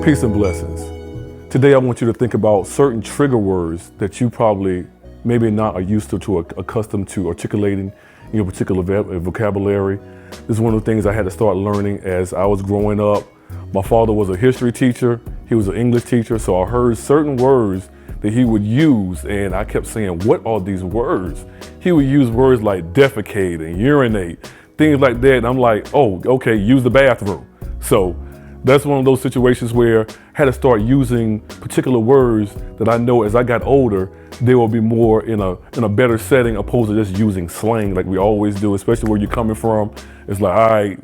Peace and blessings. Today I want you to think about certain trigger words that you probably maybe not are used to accustomed to articulating in your particular vocabulary. This is one of the things I had to start learning as I was growing up. My father was a history teacher, he was an English teacher, so I heard certain words that he would use, and I kept saying, what are these words? He would use words like defecate and urinate, things like that, and I'm like, oh, okay, use the bathroom. So that's one of those situations where I had to start using particular words that I know as I got older, they will be more in a better setting opposed to just using slang like we always do, especially where you're coming from. It's like, all right,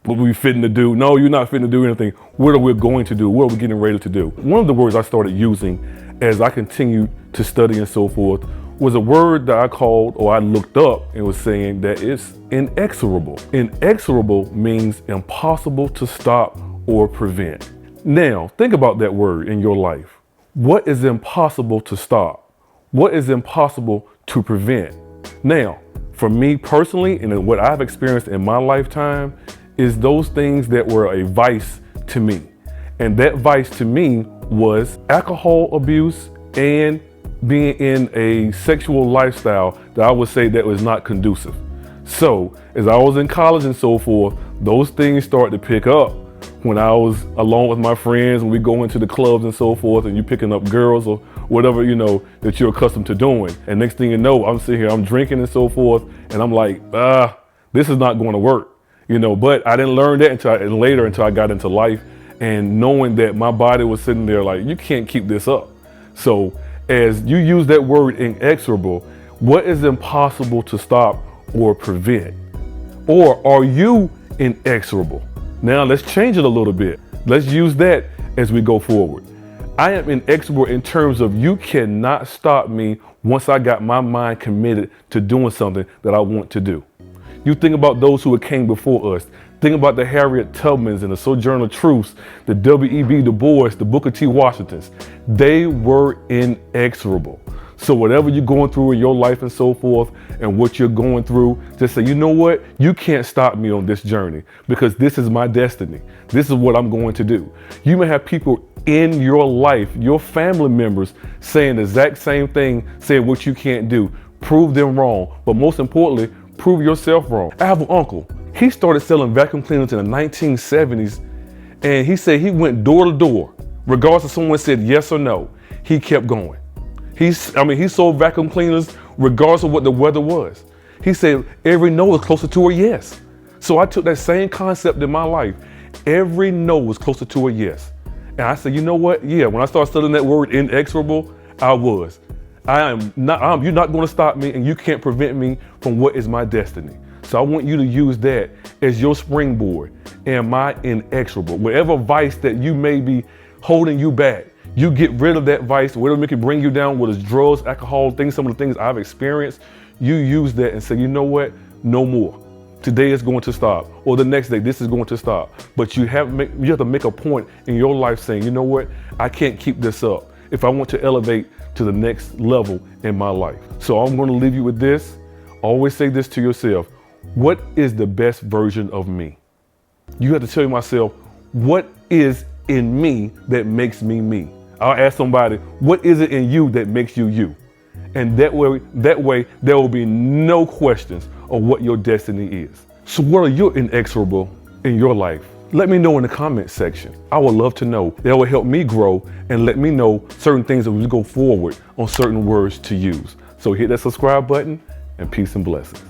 what we fitting to do? No, you're not fitting to do anything. What are we going to do? What are we getting ready to do? One of the words I started using as I continued to study and so forth was a word that I called, or I looked up and was saying that it's inexorable. Inexorable means impossible to stop or prevent. Now, think about that word in your life. What is impossible to stop? What is impossible to prevent? Now, for me personally, and what I've experienced in my lifetime, is those things that were a vice to me. And that vice to me was alcohol abuse and being in a sexual lifestyle that I would say that was not conducive. So, as I was in college and so forth, those things started to pick up. When I was alone with my friends, when we go into the clubs and so forth, and you picking up girls or whatever, that you're accustomed to doing. And next thing you know, I'm sitting here, I'm drinking and so forth, and I'm like, this is not going to work, But I didn't learn that until I got into life, and knowing that my body was sitting there like, you can't keep this up. So as you use that word inexorable, what is impossible to stop or prevent? Or are you inexorable? Now let's change it a little bit. Let's use that as we go forward. I am inexorable in terms of you cannot stop me once I got my mind committed to doing something that I want to do. You think about those who came before us. Think about the Harriet Tubmans and the Sojourner Truths, the W.E.B. Du Bois, the Booker T. Washingtons. They were inexorable. So whatever you're going through in your life and so forth, and what you're going through, just say, you know what? You can't stop me on this journey because this is my destiny. This is what I'm going to do. You may have people in your life, your family members, saying the exact same thing, saying what you can't do. Prove them wrong, but most importantly, prove yourself wrong. I have an uncle. He started selling vacuum cleaners in the 1970s, and he said he went door to door. Regardless if someone said yes or no, he kept going. He sold vacuum cleaners regardless of what the weather was. He said every no was closer to a yes. So I took that same concept in my life. Every no was closer to a yes. And I said, you know what? Yeah, when I started studying that word inexorable, I was. You're not going to stop me, and you can't prevent me from what is my destiny. So I want you to use that as your springboard. Am I inexorable? Whatever vice that you may be holding you back, you get rid of that vice, whatever it can bring you down, whether it's drugs, alcohol, some of the things I've experienced, you use that and say, you know what? No more. Today is going to stop. Or the next day, this is going to stop. But you have to make a point in your life saying, you know what? I can't keep this up if I want to elevate to the next level in my life. So I'm going to leave you with this. Always say this to yourself. What is the best version of me? You have to tell yourself, what is in me that makes me me? I'll ask somebody, what is it in you that makes you you? And that way there will be no questions of what your destiny is. So what are you inexorable in your life? Let me know in the comment section. I would love to know. That will help me grow and let me know certain things as we go forward on certain words to use. So hit that subscribe button, and peace and blessings.